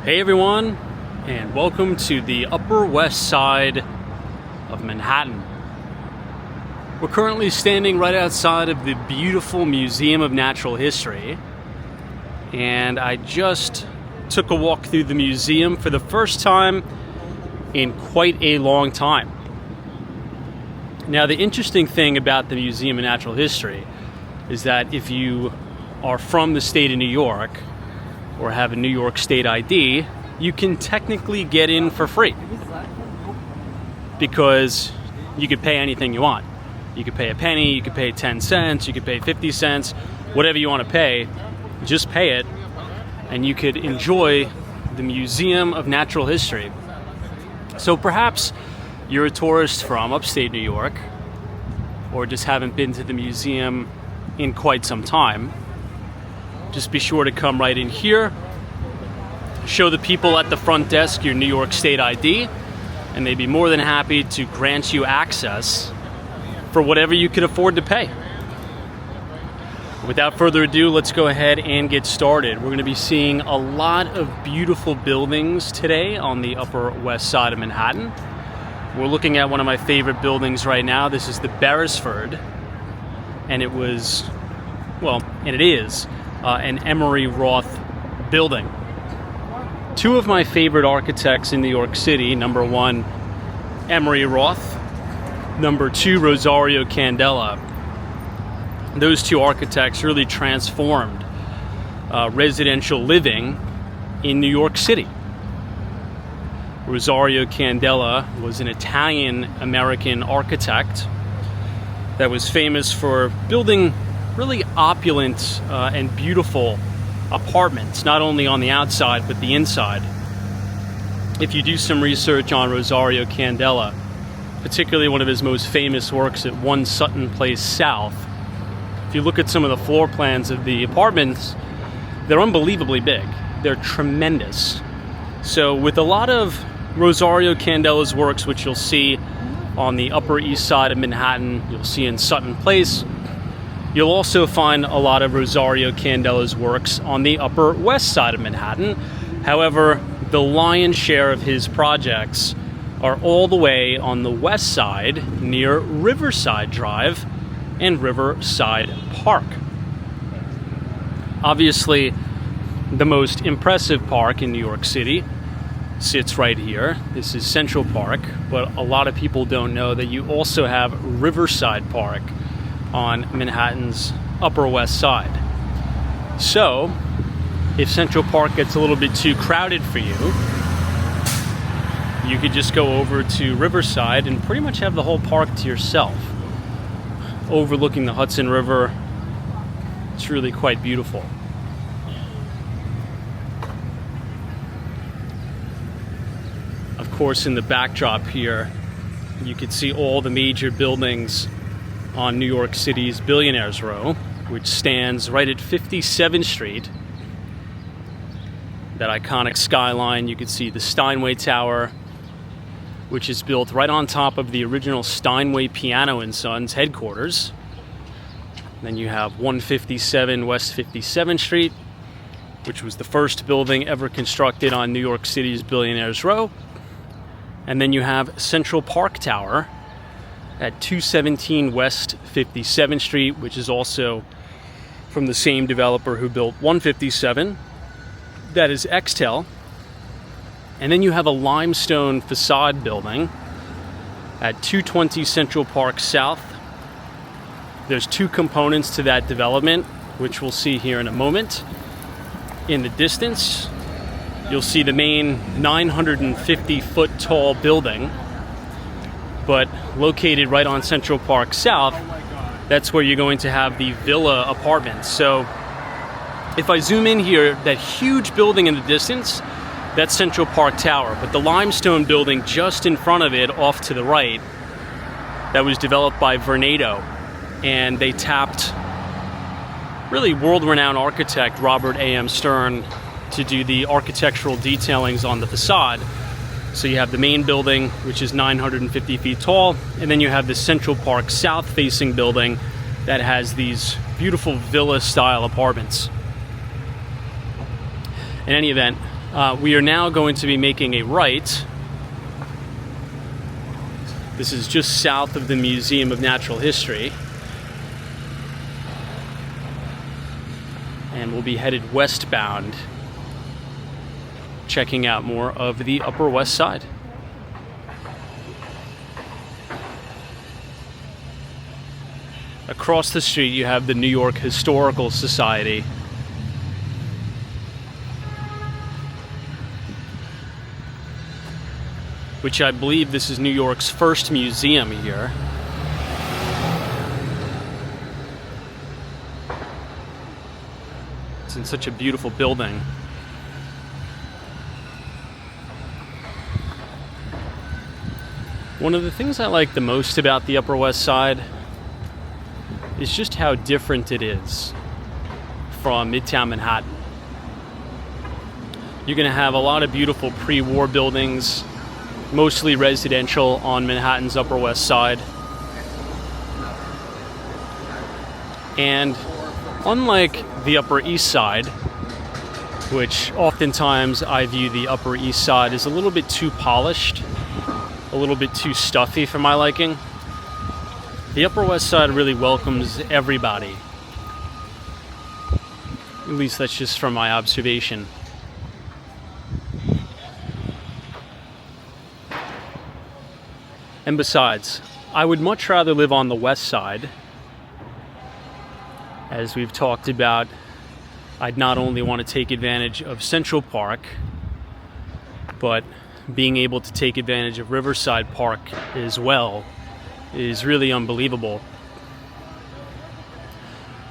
Hey everyone, and welcome to the Upper West Side of Manhattan. We're currently standing right outside of the beautiful Museum of Natural History, and I just took a walk through the museum for the first time in quite a long time. Now, the interesting thing about the Museum of Natural History is that if you are from the state of New York or have a New York State ID, you can technically get in for free because you could pay anything you want. You could pay a penny, you could pay 10 cents, you could pay 50 cents, whatever you want to pay, just pay it, and you could enjoy the Museum of Natural History. So perhaps you're a tourist from upstate New York or just haven't been to the museum in quite some time. Just be sure to come right in here, show the people at the front desk your New York State ID, and they'd be more than happy to grant you access for whatever you can afford to pay. Without further ado, let's go ahead and get started. We're going to be seeing a lot of beautiful buildings today on the Upper West Side of Manhattan. We're looking at one of my favorite buildings right now. This is the Beresford, and it is an Emery Roth building. Two of my favorite architects in New York City, number one, Emery Roth, number two, Rosario Candela. Those two architects really transformed residential living in New York City. Rosario Candela was an Italian-American architect that was famous for building really opulent and beautiful apartments, not only on the outside but the inside. If you do some research on Rosario Candela, particularly one of his most famous works at 1 Sutton Place South, if you look at some of the floor plans of the apartments, they're unbelievably big. They're tremendous. So with a lot of Rosario Candela's works, which you'll see on the Upper East Side of Manhattan, you'll see in Sutton Place, you'll also find a lot of Rosario Candela's works on the Upper West Side of Manhattan. However, the lion's share of his projects are all the way on the west side near Riverside Drive and Riverside Park. Obviously, the most impressive park in New York City sits right here. This is Central Park, but a lot of people don't know that you also have Riverside Park on Manhattan's Upper West Side. So, if Central Park gets a little bit too crowded for you, you could just go over to Riverside and pretty much have the whole park to yourself, overlooking the Hudson River. It's really quite beautiful. Of course, in the backdrop here, you can see all the major buildings on New York City's Billionaires Row, which stands right at 57th Street. That iconic skyline. You can see the Steinway Tower, which is built right on top of the original Steinway Piano & Sons headquarters. Then you have 157 West 57th Street, which was the first building ever constructed on New York City's Billionaires Row. And then you have Central Park Tower at 217 West 57th Street, which is also from the same developer who built 157. That is Extel. And then you have a limestone facade building at 220 Central Park South. There's two components to that development, which we'll see here in a moment. In the distance, you'll see the main 950-foot tall building, but located right on Central Park South, that's where you're going to have the villa apartments. So if I zoom in here, that huge building in the distance, that's Central Park Tower, but the limestone building just in front of it, off to the right, that was developed by Vornado, and they tapped really world-renowned architect Robert A.M. Stern to do the architectural detailings on the facade. So you have the main building, which is 950 feet tall, and then you have the Central Park South-facing building that has these beautiful villa-style apartments. In any event, We are now going to be making a right. This is just south of the Museum of Natural History. And we'll be headed westbound, checking out more of the Upper West Side. Across the street you have the New York Historical Society. Which I believe this is New York's first museum here. It's in such a beautiful building. One of the things I like the most about the Upper West Side is just how different it is from Midtown Manhattan. You're going to have a lot of beautiful pre-war buildings, mostly residential on Manhattan's Upper West Side. And unlike the Upper East Side, which oftentimes I view the Upper East Side as a little bit too polished, a little bit too stuffy for my liking, the Upper West Side really welcomes everybody. At least that's just from my observation. And besides, I would much rather live on the West Side. As we've talked about, I'd not only want to take advantage of Central Park, but being able to take advantage of Riverside Park as well is really unbelievable.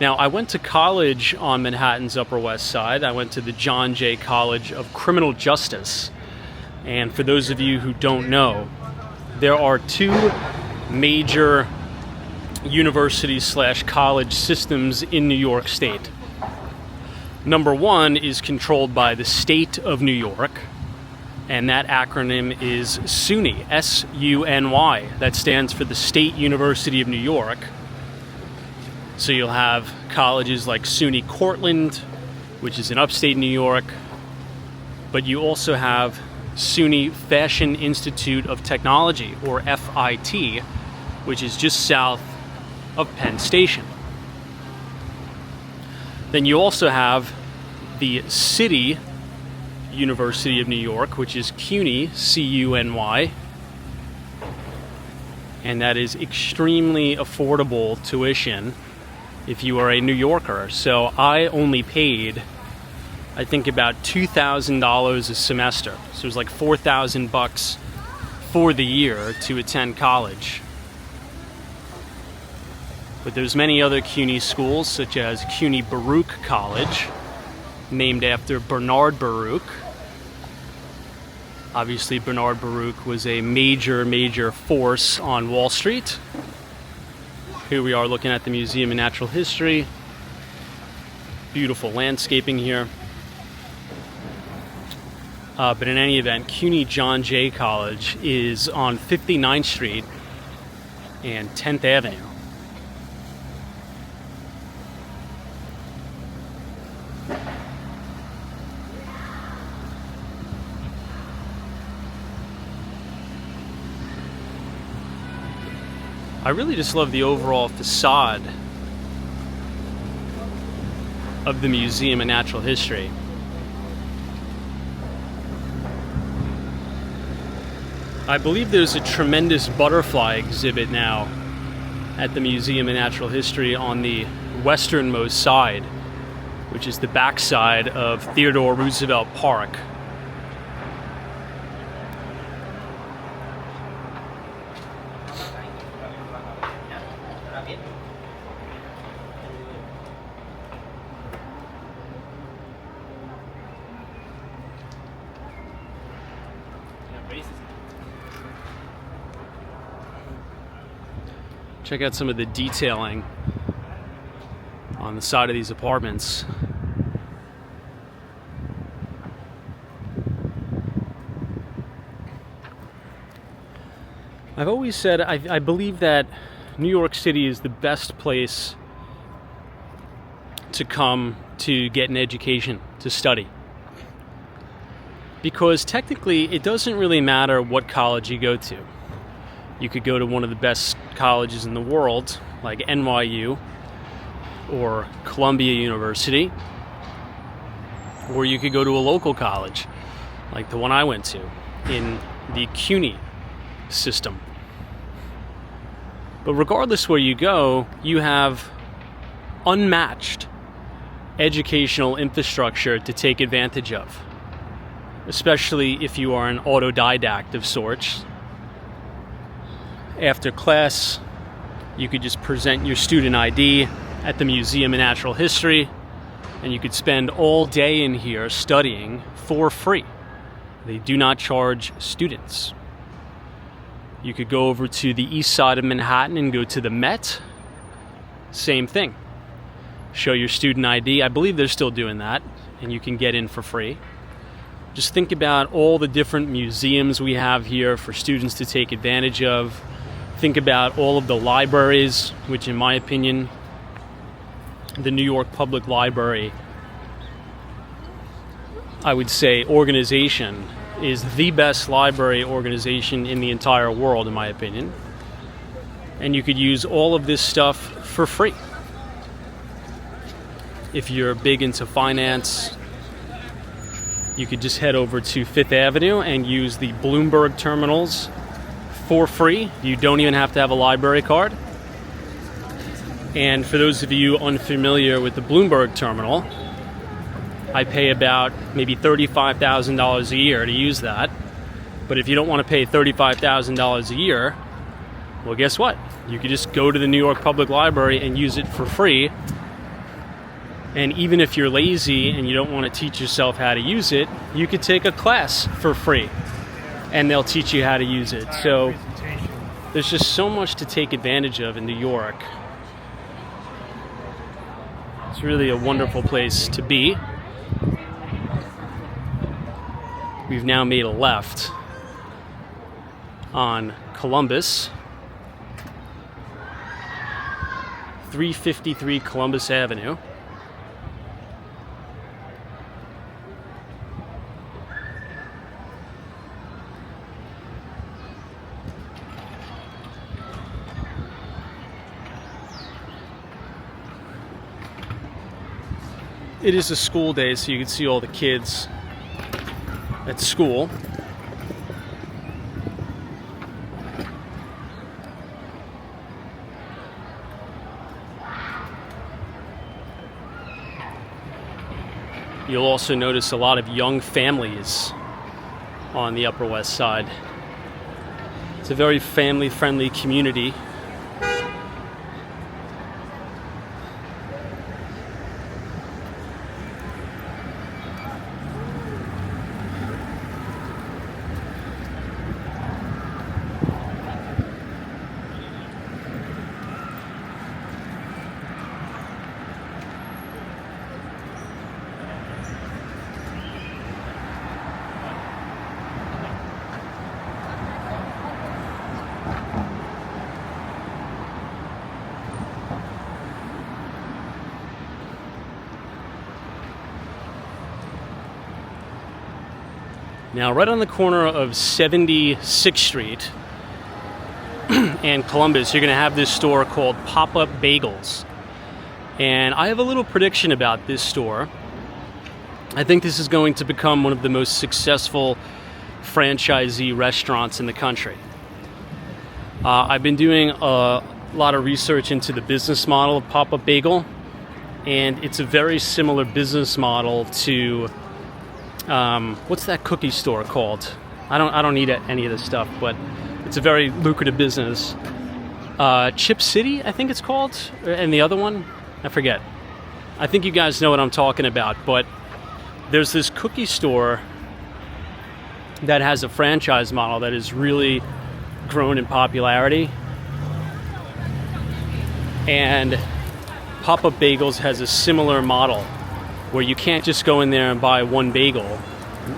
Now, I went to college on Manhattan's Upper West Side. I went to the John Jay College of Criminal Justice. And for those of you who don't know, there are two major university/college systems in New York State. Number one is controlled by the state of New York, and that acronym is SUNY, S-U-N-Y. That stands for the State University of New York. So you'll have colleges like SUNY Cortland, which is in upstate New York, but you also have SUNY Fashion Institute of Technology, or FIT, which is just south of Penn Station. Then you also have the City University of New York, which is CUNY, C-U-N-Y, and that is extremely affordable tuition if you are a New Yorker. So I only paid, I think, about $2,000 a semester. So it was like $4,000 for the year to attend college. But there's many other CUNY schools, such as CUNY Baruch College, named after Bernard Baruch. Obviously, Bernard Baruch was a major force on Wall Street. Here we are looking at the Museum of Natural History. Beautiful landscaping here. But in any event, CUNY John Jay College is on 59th Street and 10th Avenue. I really just love the overall facade of the Museum of Natural History. I believe there's a tremendous butterfly exhibit now at the Museum of Natural History on the westernmost side, which is the backside of Theodore Roosevelt Park. Check out some of the detailing on the side of these apartments. I've always said I believe that New York City is the best place to come to get an education, to study. because technically it doesn't really matter what college you go to. You could go to one of the best colleges in the world, like NYU or Columbia University, or you could go to a local college, like the one I went to, in the CUNY system. But regardless where you go, you have unmatched educational infrastructure to take advantage of, especially if you are an autodidact of sorts. After class, you could just present your student ID at the Museum of Natural History, and you could spend all day in here studying for free. They do not charge students. You could go over to the east side of Manhattan and go to the Met. Same thing. Show your student ID. I believe they're still doing that, and you can get in for free. Just think about all the different museums we have here for students to take advantage of. Think about all of the libraries, which in my opinion, the New York Public Library, I would say, organization is the best library organization in the entire world, in my opinion. And you could use all of this stuff for free. If you're big into finance, you could just head over to Fifth Avenue and use the Bloomberg terminals for free. You don't even have to have a library card. And for those of you unfamiliar with the Bloomberg terminal, I pay about maybe $35,000 a year to use that. But if you don't want to pay $35,000 a year, well, guess what? You could just go to the New York Public Library and use it for free. And even if you're lazy and you don't want to teach yourself how to use it, you could take a class for free and they'll teach you how to use it. So there's just so much to take advantage of in New York. It's really a wonderful place to be. We've now made a left on Columbus, 353 Columbus Avenue. It is a school day, so you can see all the kids at school. You'll also notice a lot of young families on the Upper West Side. It's a very family-friendly community. Now, right on the corner of 76th Street and Columbus, you're going to have this store called Pop-Up Bagels. And I have a little prediction about this store. I think this is going to become one of the most successful franchisee restaurants in the country. I've been doing a lot of research into the business model of Pop-Up Bagel, and it's a very similar business model to what's that cookie store called? I don't eat any of this stuff, but it's a very lucrative business. Chip City, I think it's called, and the other one, I forget. I think you guys know what I'm talking about, but there's this cookie store that has a franchise model that has really grown in popularity. And Pop-Up Bagels has a similar model where you can't just go in there and buy one bagel.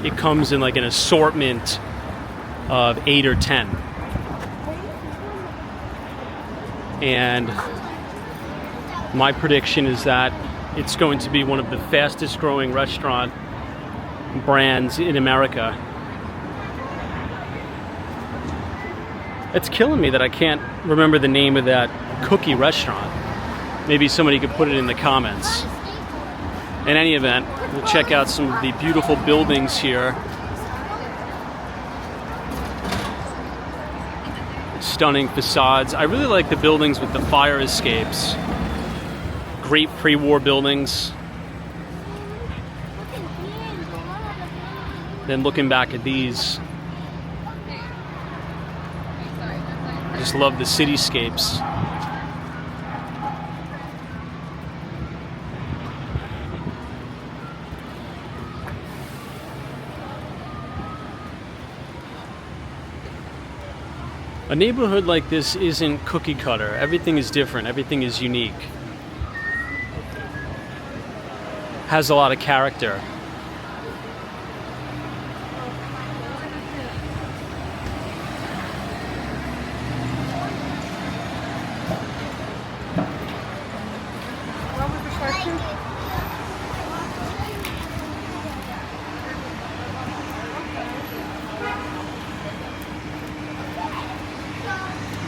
It comes in like an assortment of 8 or 10. And my prediction is that it's going to be one of the fastest growing restaurant brands in America. It's killing me that I can't remember the name of that cookie restaurant. Maybe somebody could put it in the comments. In any event, we'll check out some of the beautiful buildings here. Stunning facades. I really like the buildings with the fire escapes. Great pre-war buildings. Then looking back at these, I just love the cityscapes. A neighborhood like this isn't cookie cutter. Everything is different. Everything is unique. Has a lot of character.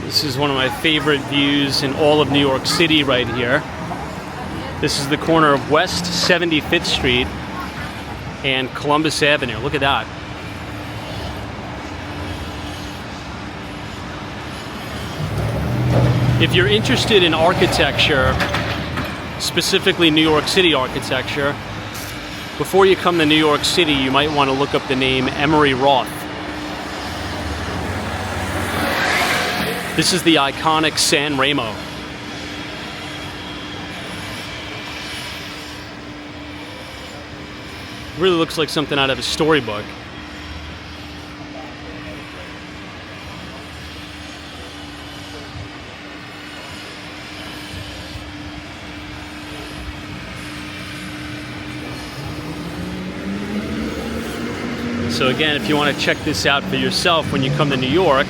This is one of my favorite views in all of New York City right here. This is the corner of West 75th Street and Columbus Avenue. Look at that. If you're interested in architecture, specifically New York City architecture, before you come to New York City, you might want to look up the name Emery Roth. This is the iconic San Remo. Really looks like something out of a storybook. So again, if you want to check this out for yourself when you come to New York,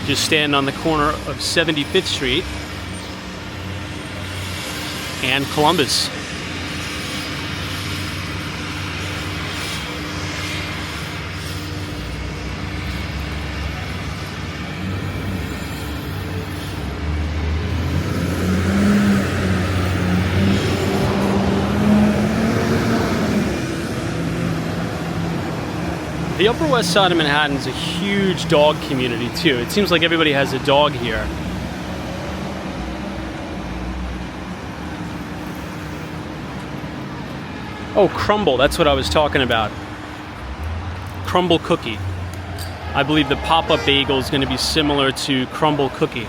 just stand on the corner of 75th Street and Columbus. The Upper West Side of Manhattan is a huge dog community too. It seems like everybody has a dog here. Oh, Crumble, that's what I was talking about. Crumble Cookie. I believe the pop-up bagel is going to be similar to Crumble Cookie.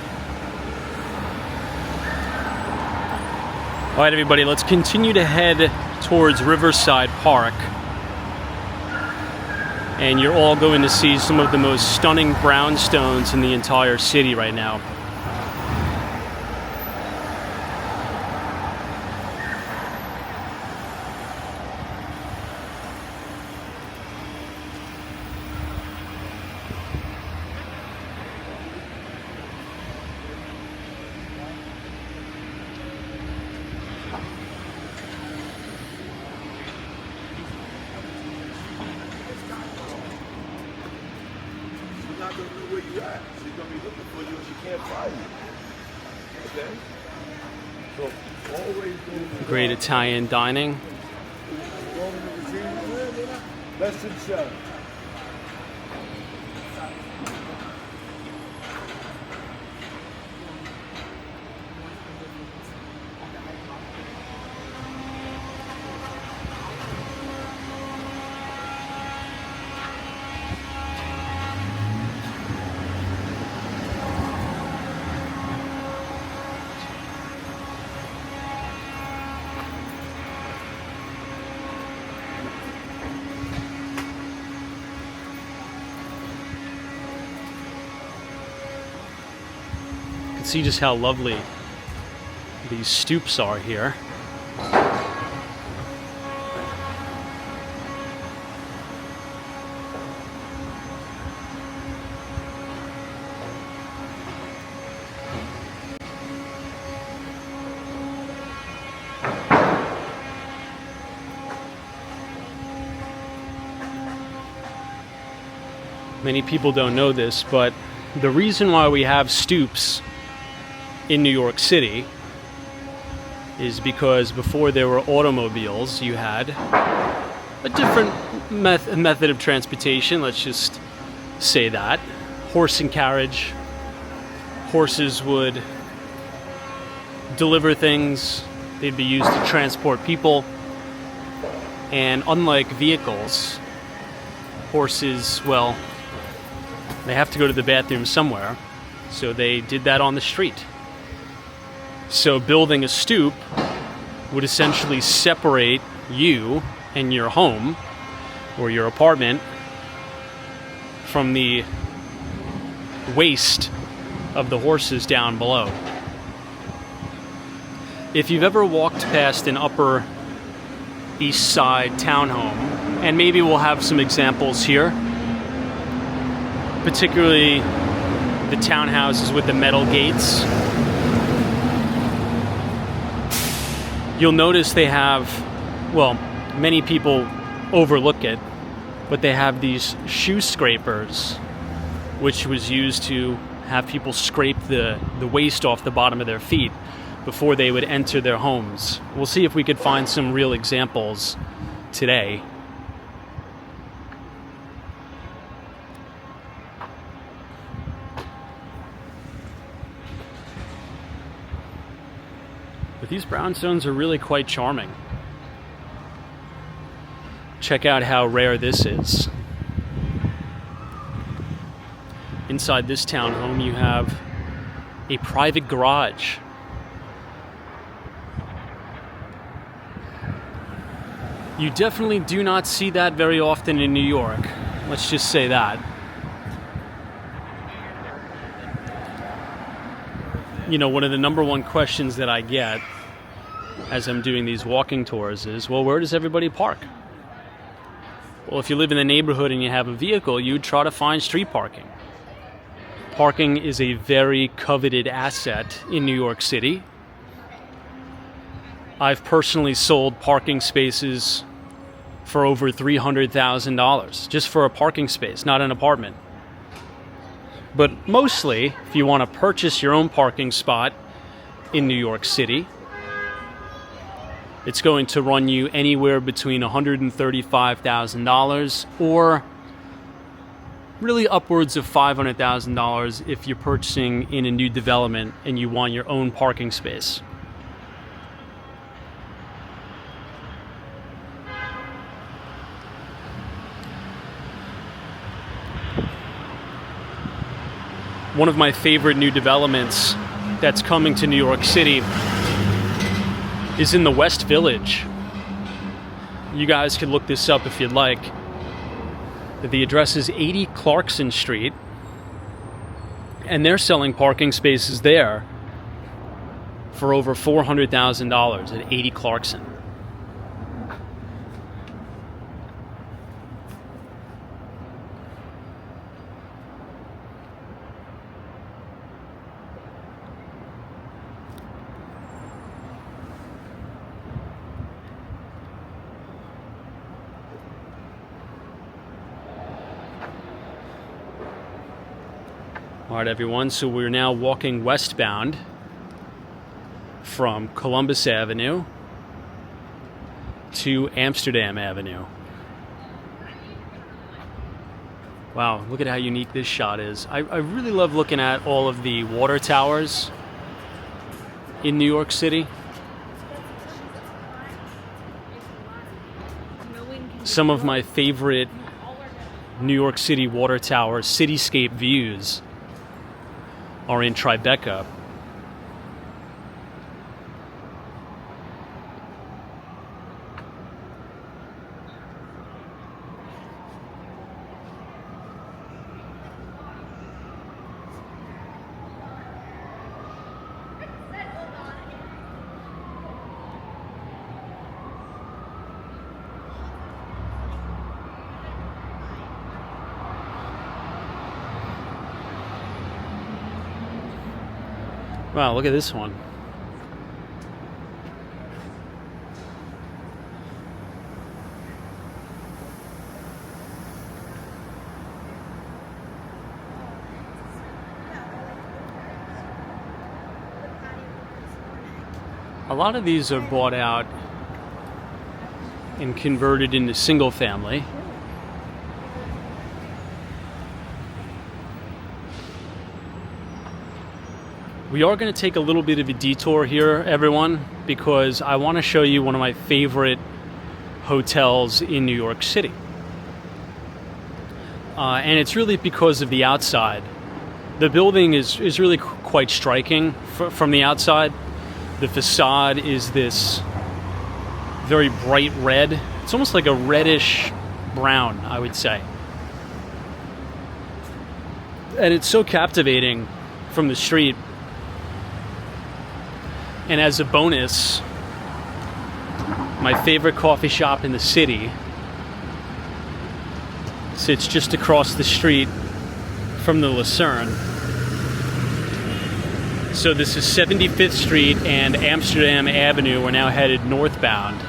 All right, everybody, let's continue to head towards Riverside Park. And you're all going to see some of the most stunning brownstones in the entire city right now. Not gonna know where you at. She's gonna be looking for you and she can't find you. Okay? So always go to Great Italian dining. Best in show. See just how lovely these stoops are here. Many people don't know this, but the reason why we have stoops in New York City is because before there were automobiles, you had a different method of transportation, let's just say that. Horse and carriage. Horses would deliver things, they'd be used to transport people, and unlike vehicles, horses, well, they have to go to the bathroom somewhere, so they did that on the street. So building a stoop would essentially separate you and your home or your apartment from the waste of the horses down below. If you've ever walked past an Upper East Side townhome, and maybe we'll have some examples here, particularly the townhouses with the metal gates, you'll notice they have, well, many people overlook it, but they have these shoe scrapers, which was used to have people scrape the waste off the bottom of their feet before they would enter their homes. We'll see if we could find some real examples today. But these brownstones are really quite charming. Check out how rare this is. Inside this townhome, you have a private garage. You definitely do not see that very often in New York. Let's just say that. You know, one of the number one questions that I get as I'm doing these walking tours is, well, where does everybody park? Well, if you live in the neighborhood and you have a vehicle, you try to find street parking. Parking is a very coveted asset in New York City. I've personally sold parking spaces for over $300,000 just for a parking space, not an apartment. But mostly, if you want to purchase your own parking spot in New York City, it's going to run you anywhere between $135,000 or really upwards of $500,000 if you're purchasing in a new development and you want your own parking space. One of my favorite new developments that's coming to New York City is in the West Village. You guys can look this up if you'd like. The address is 80 Clarkson Street, and they're selling parking spaces there for over $400,000 at 80 Clarkson. All right, everyone, so we're now walking westbound from Columbus Avenue to Amsterdam Avenue. Wow, look at how unique this shot is. I really love looking at all of the water towers in New York City. Some of my favorite New York City water tower cityscape views are in Tribeca. Wow, look at this one. A lot of these are bought out and converted into single family. We are going to take a little bit of a detour here, everyone, because I want to show you one of my favorite hotels in New York City. And it's really because of the outside. The building is really quite striking from the outside. The facade is this very bright red. It's almost like a reddish brown, I would say. And it's so captivating from the street. And as a bonus, my favorite coffee shop in the city sits just across the street from the Lucerne. So this is 75th Street and Amsterdam Avenue. We're now headed northbound.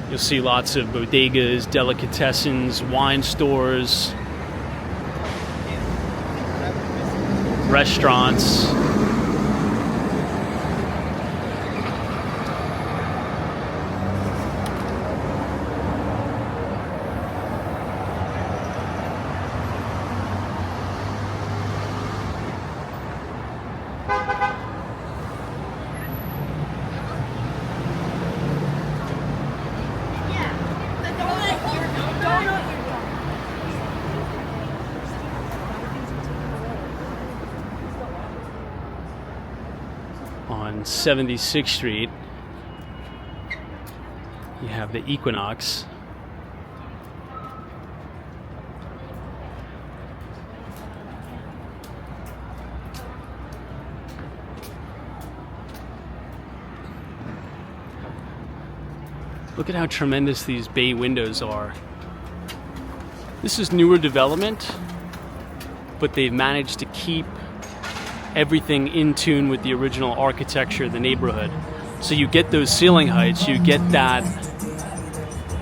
You'll see lots of bodegas, delicatessens, wine stores, restaurants. On 76th Street, you have the Equinox. Look at how tremendous these bay windows are. This is newer development, but they've managed to keep everything in tune with the original architecture of the neighborhood. So you get those ceiling heights, you get that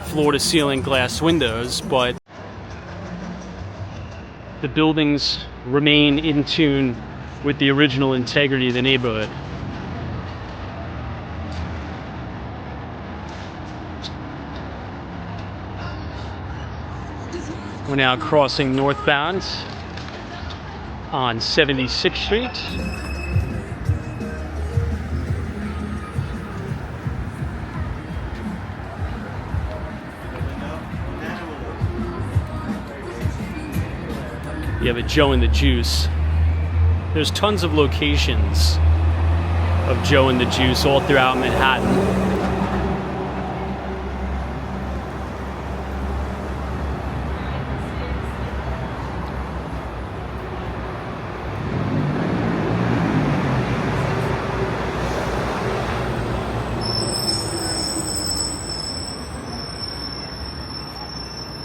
floor-to-ceiling glass windows, but the buildings remain in tune with the original integrity of the neighborhood. We're now crossing northbound on 76th Street. You have a Joe and the Juice. There's tons of locations of Joe and the Juice all throughout Manhattan.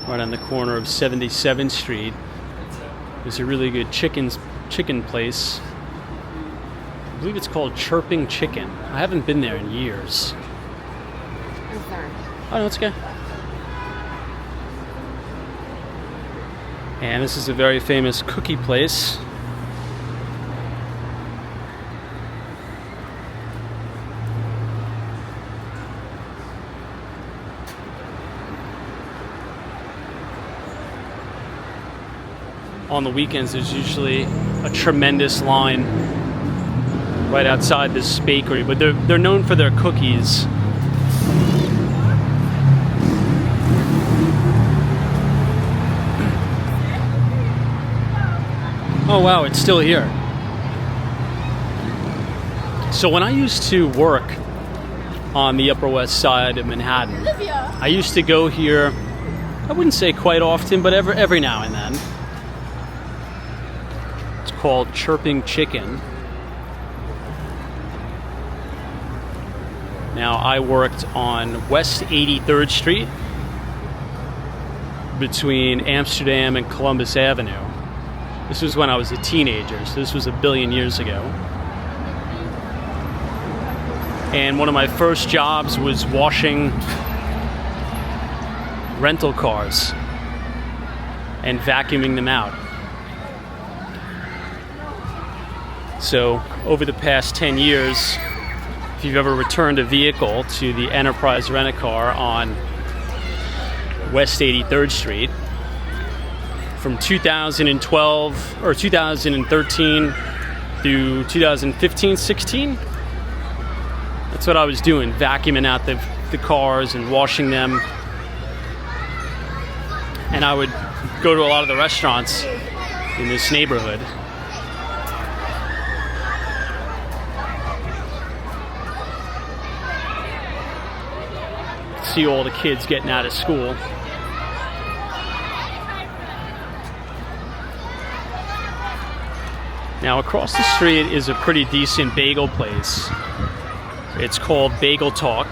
Right on the corner of 77th Street, there's a really good chicken place. I believe it's called Chirping Chicken. I haven't been there in years. I'm sorry. Oh no, it's okay. And this is a very famous cookie place. On the weekends, there's usually a tremendous line right outside this bakery, but they're known for their cookies. Oh wow, it's still here. So when I used to work on the Upper West Side of Manhattan, I used to go here, I wouldn't say quite often, but every now and then. Called Chirping Chicken. Now, I worked on West 83rd Street between Amsterdam and Columbus Avenue. This was when I was a teenager, so this was a billion years ago. And one of my first jobs was washing rental cars and vacuuming them out. So over the past 10 years, if you've ever returned a vehicle to the Enterprise Rent-A-Car on West 83rd Street from 2012 or 2013 through 2015-16, that's what I was doing, vacuuming out the cars and washing them. And I would go to a lot of the restaurants in this neighborhood. See all the kids getting out of school. Now across the street is a pretty decent bagel place. It's called Bagel Talk.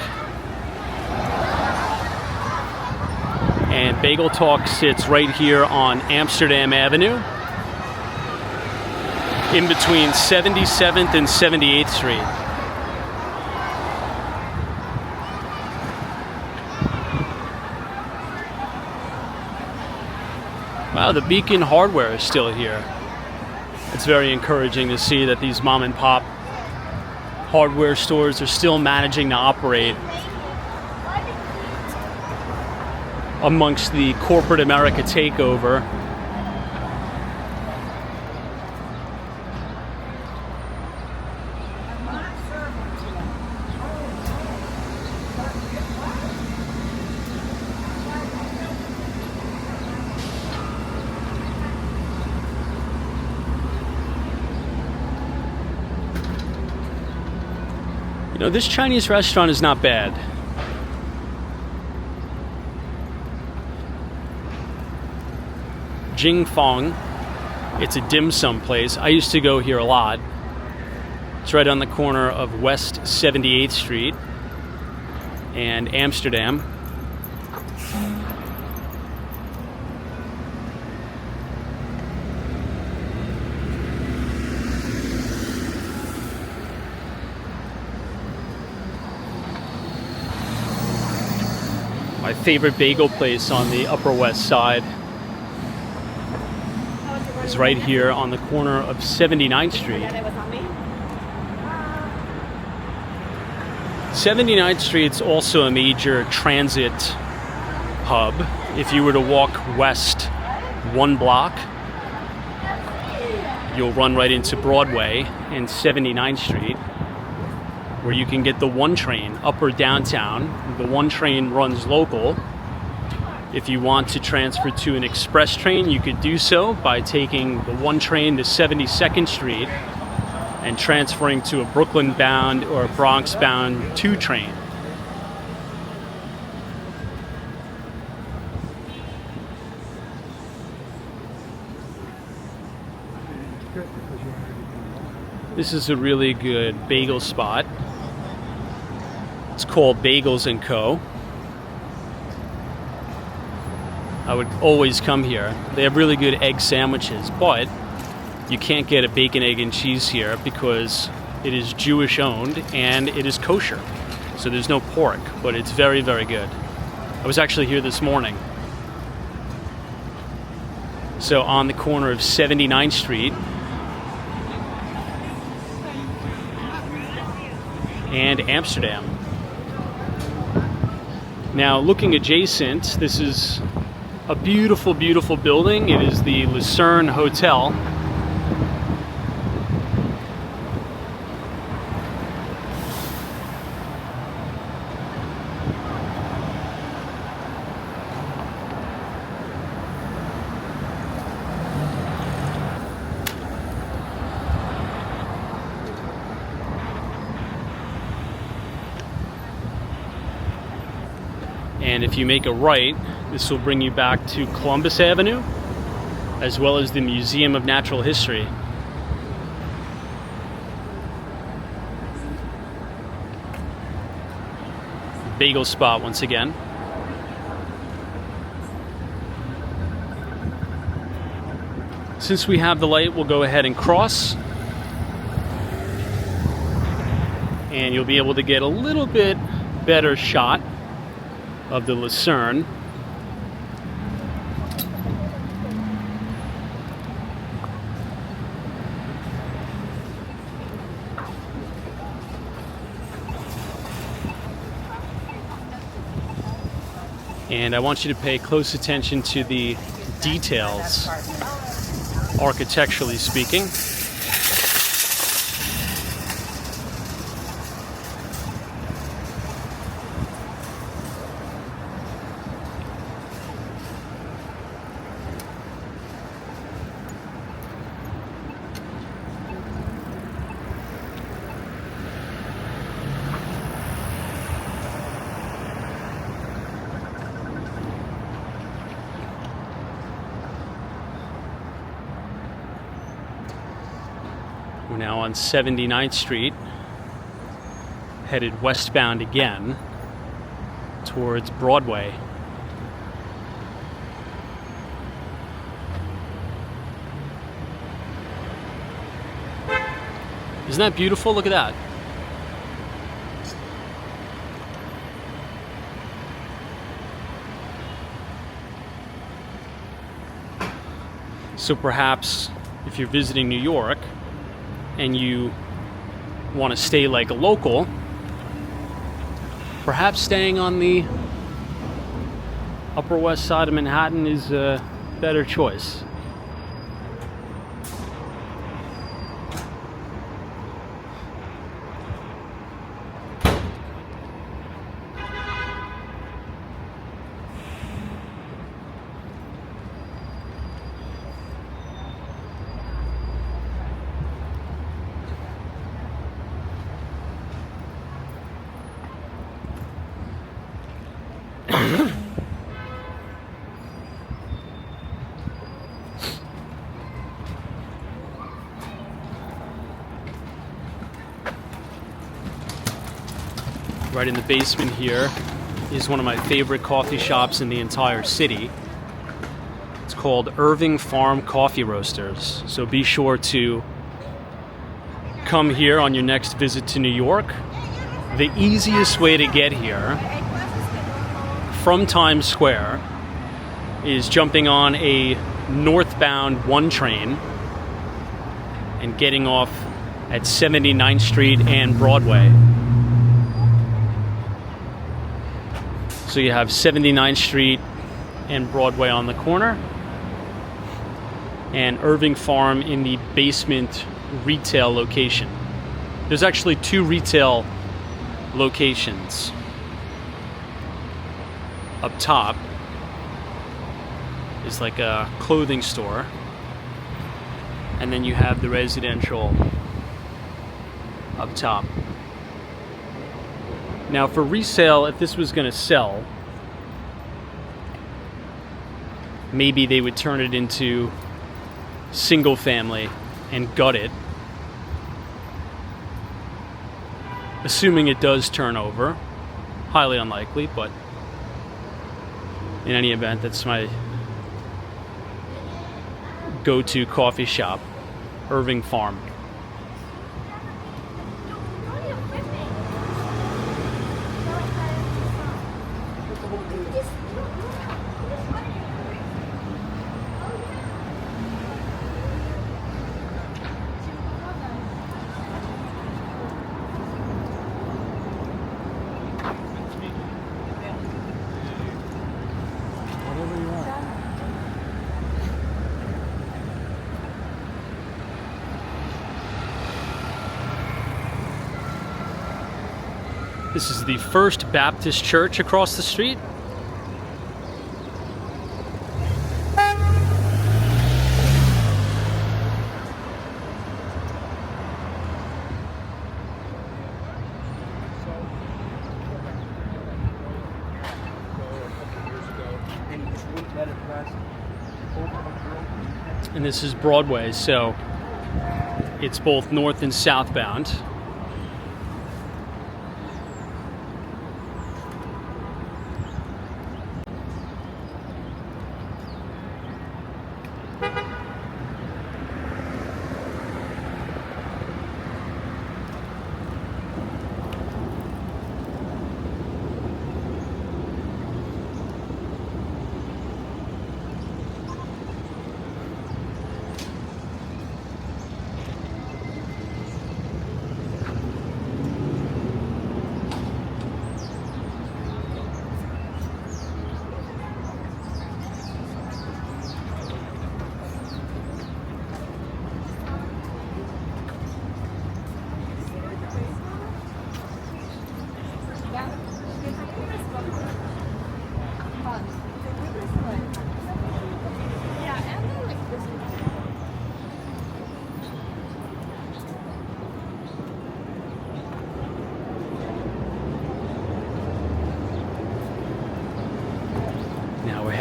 And Bagel Talk sits right here on Amsterdam Avenue, in between 77th and 78th Street. Wow, the Beacon Hardware is still here. It's very encouraging to see that these mom and pop hardware stores are still managing to operate amongst the corporate America takeover. You know, this Chinese restaurant is not bad. Jing Fong. It's a dim sum place. I used to go here a lot. It's right on the corner of West 78th Street and Amsterdam. My favorite bagel place on the Upper West Side is right here on the corner of 79th Street. 79th Street's also a major transit hub. If you were to walk west one block, you'll run right into Broadway and 79th Street, where you can get the one train up or downtown. The one train runs local. If you want to transfer to an express train, you could do so by taking the one train to 72nd Street and transferring to a Brooklyn-bound or a Bronx-bound 2 train. This is a really good bagel spot. It's called Bagels & Co. I would always come here. They have really good egg sandwiches, but you can't get a bacon, egg, and cheese here because it is Jewish owned and it is kosher. So there's no pork, but it's very, very good. I was actually here this morning. So on the corner of 79th Street and Amsterdam. Now looking adjacent, this is a beautiful, beautiful building. It is the Lucerne Hotel. And if you make a right, this will bring you back to Columbus Avenue, as well as the Museum of Natural History. Bagel spot once again. Since we have the light, we'll go ahead and cross. And you'll be able to get a little bit better shot of the Lucerne. And I want you to pay close attention to the details, architecturally speaking. We're now on 79th Street, headed westbound again towards Broadway. Isn't that beautiful? Look at that. So perhaps if you're visiting New York and you want to stay like a local, perhaps staying on the Upper West Side of Manhattan is a better choice. Right in the basement here is one of my favorite coffee shops in the entire city. It's called Irving Farm Coffee Roasters. So be sure to come here on your next visit to New York. The easiest way to get here from Times Square is jumping on a northbound 1 train and getting off at 79th Street and Broadway. So you have 79th Street and Broadway on the corner, and Irving Farm in the basement retail location. There's actually 2 retail locations. Up top is like a clothing store, and then you have the residential up top. Now for resale, if this was going to sell, maybe they would turn it into single family and gut it. Assuming it does turn over. Highly unlikely, but in any event, that's my go-to coffee shop, Irving Farm. This is the First Baptist Church across the street. And this is Broadway, so it's both north and southbound.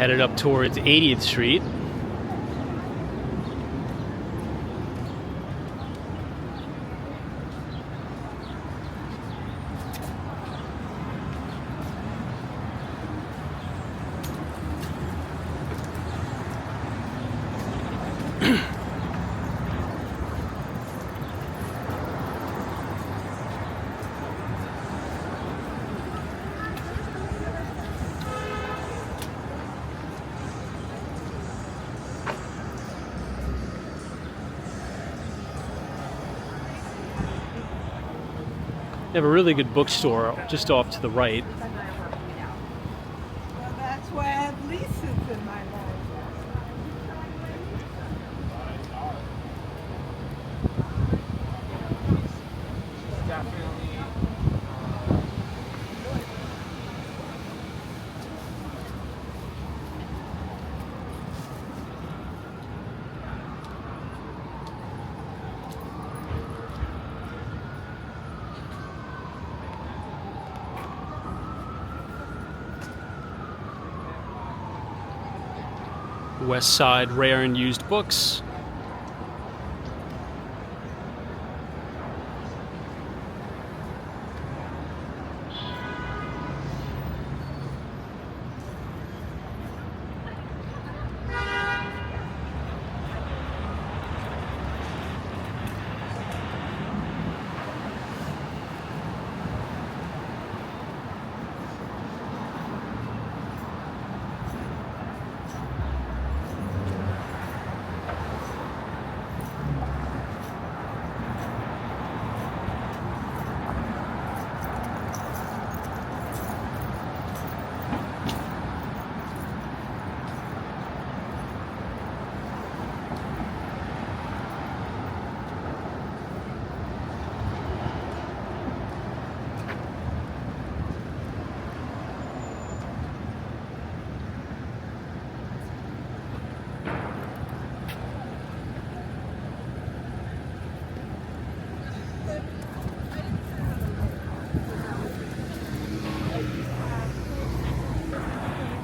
headed up towards 80th Street. They have a really good bookstore just off to the right. Well, that's why I have leases in my life. West Side Rare and Used Books.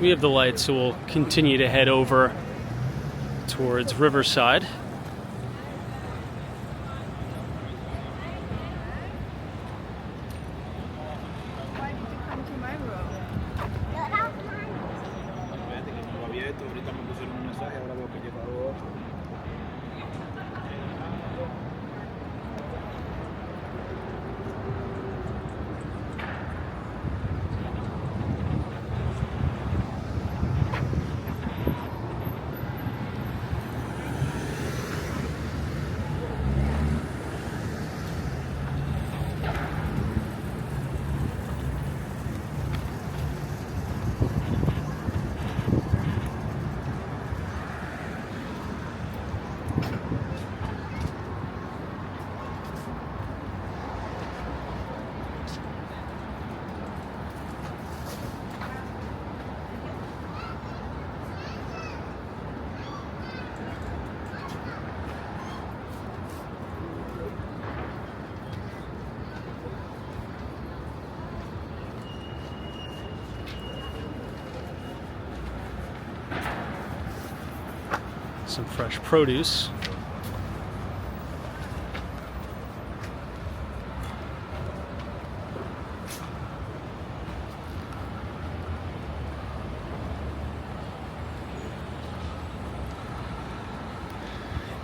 We have the lights, so we'll continue to head over towards Riverside. Why did you come to my room? Some fresh produce.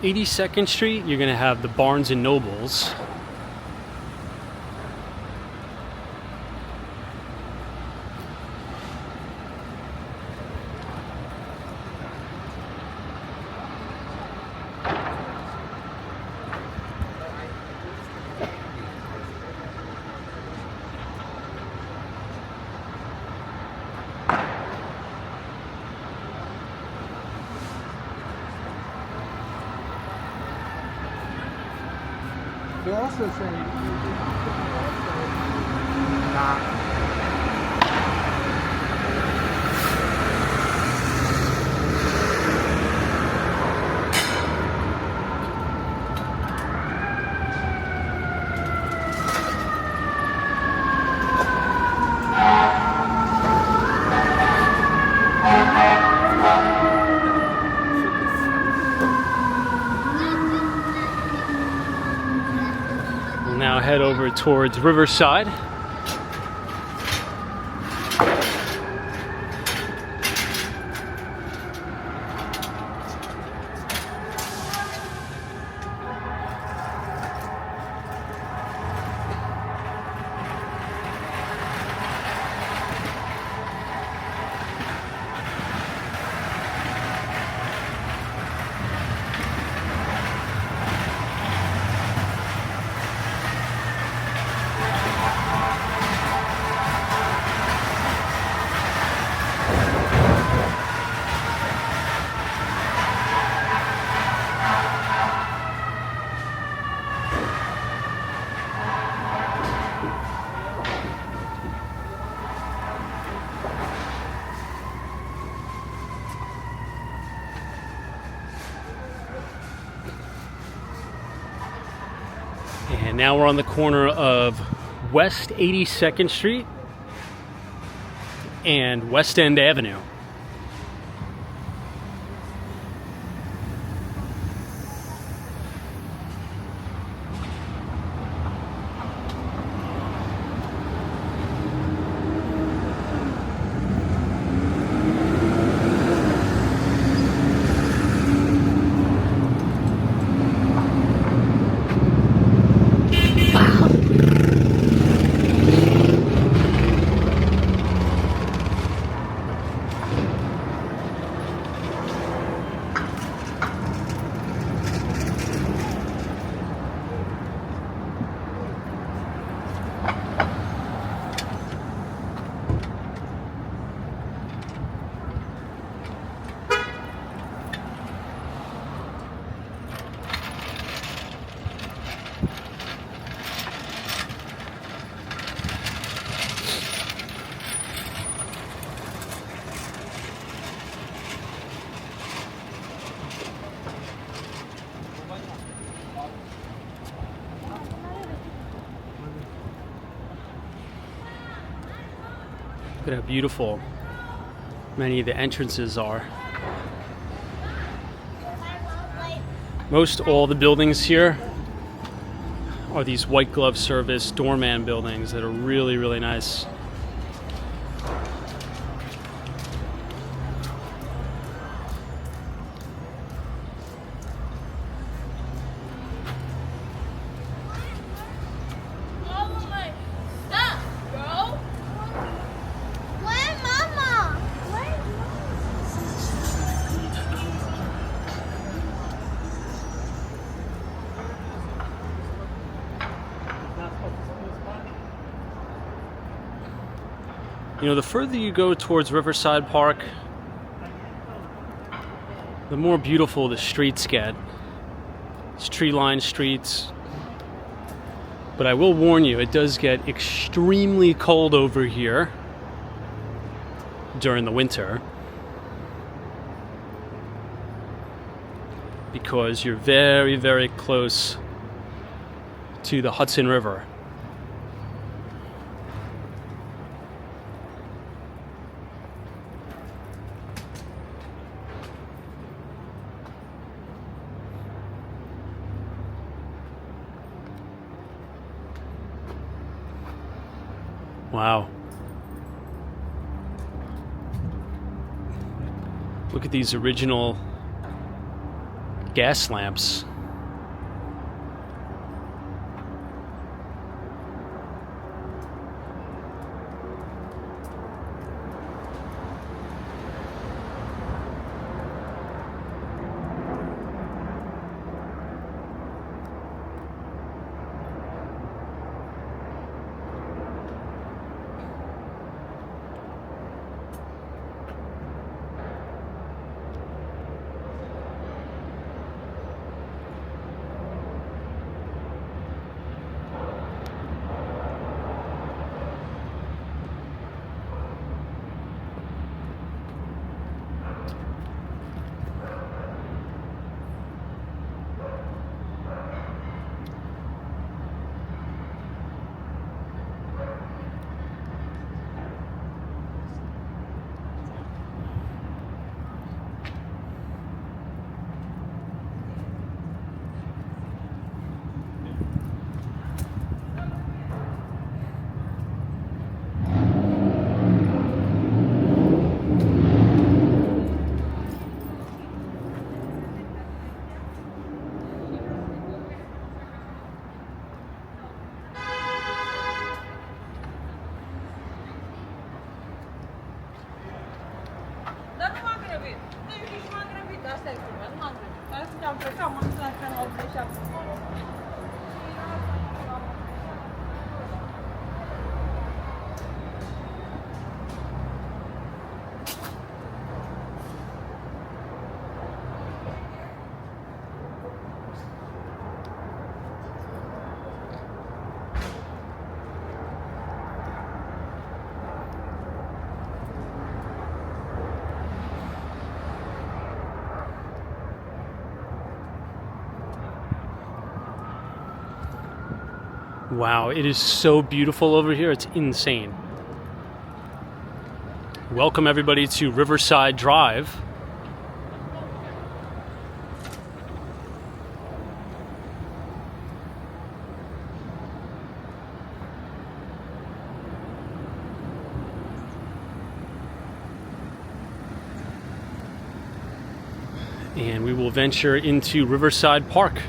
(82nd Street), you're going to have the Barnes and Nobles. They're also saying. over towards Riverside. And now we're on the corner of West 82nd Street and West End Avenue. Look at how beautiful many of the entrances are. Most all the buildings here are these white glove service doorman buildings that are really, really nice. You know, the further you go towards Riverside Park, the more beautiful the streets get. It's tree-lined streets. But I will warn you, it does get extremely cold over here during the winter, because you're very, very close to the Hudson River. Wow. Look at these original gas lamps. Wow, it is so beautiful over here. It's insane. Welcome everybody to Riverside Drive. And we will venture into Riverside Park.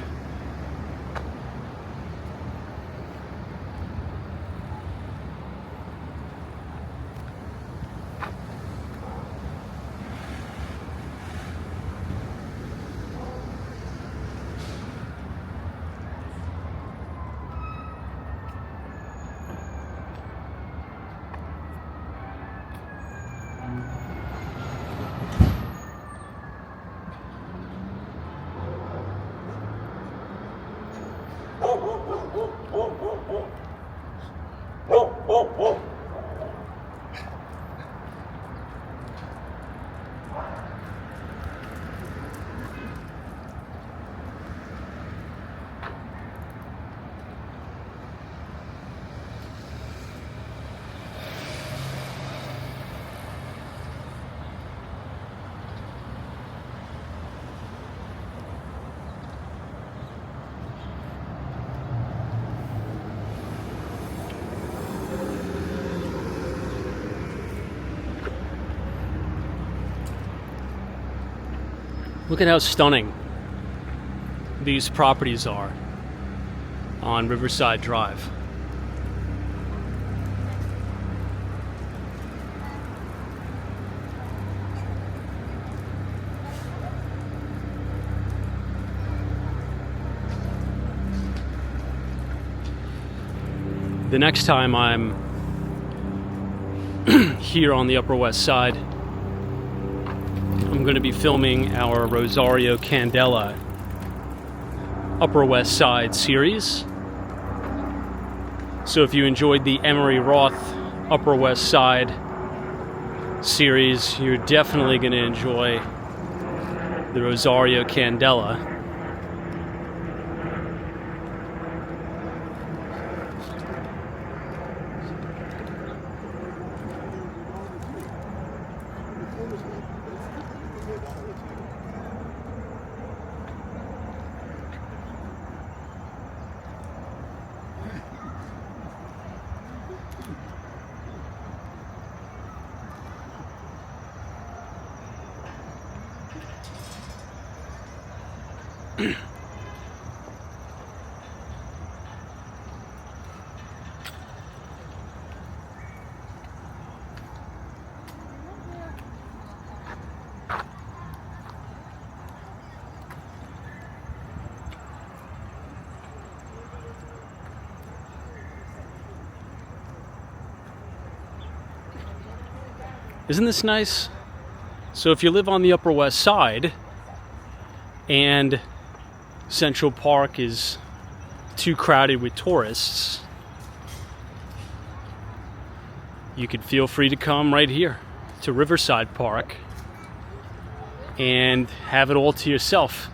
Look at how stunning these properties are on Riverside Drive. The next time I'm here on the Upper West Side, I'm going to be filming our Rosario Candela Upper West Side series. So if you enjoyed the Emery Roth Upper West Side series, you're definitely going to enjoy the Rosario Candela. Isn't this nice? So if you live on the Upper West Side and Central Park is too crowded with tourists, you could feel free to come right here to Riverside Park and have it all to yourself.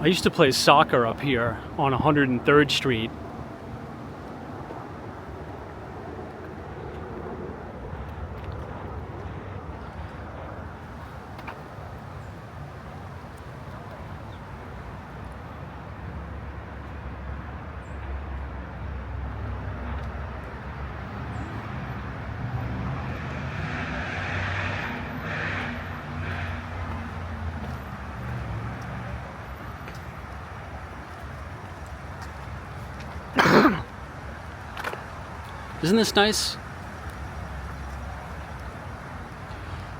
I used to play soccer up here on 103rd Street. Isn't this nice?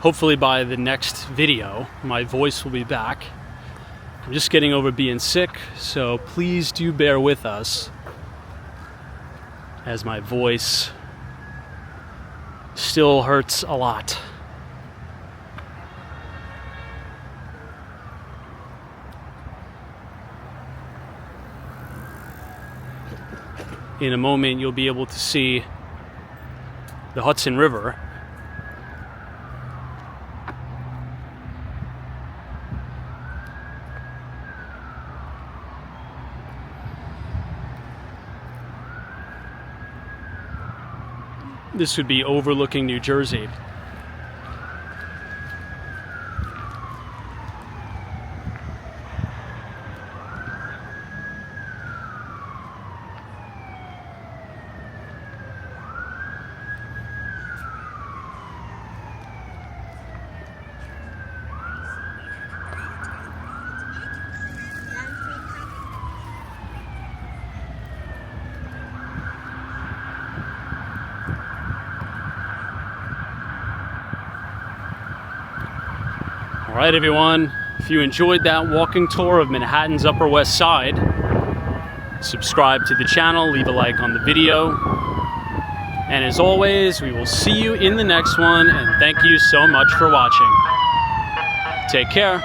Hopefully by the next video, my voice will be back. I'm just getting over being sick, so please do bear with us as my voice still hurts a lot. In a moment, you'll be able to see the Hudson River. This would be overlooking New Jersey. All right, everyone, if you enjoyed that walking tour of Manhattan's Upper West Side, subscribe to the channel, leave a like on the video, and as always, we will see you in the next one, and thank you so much for watching. Take care.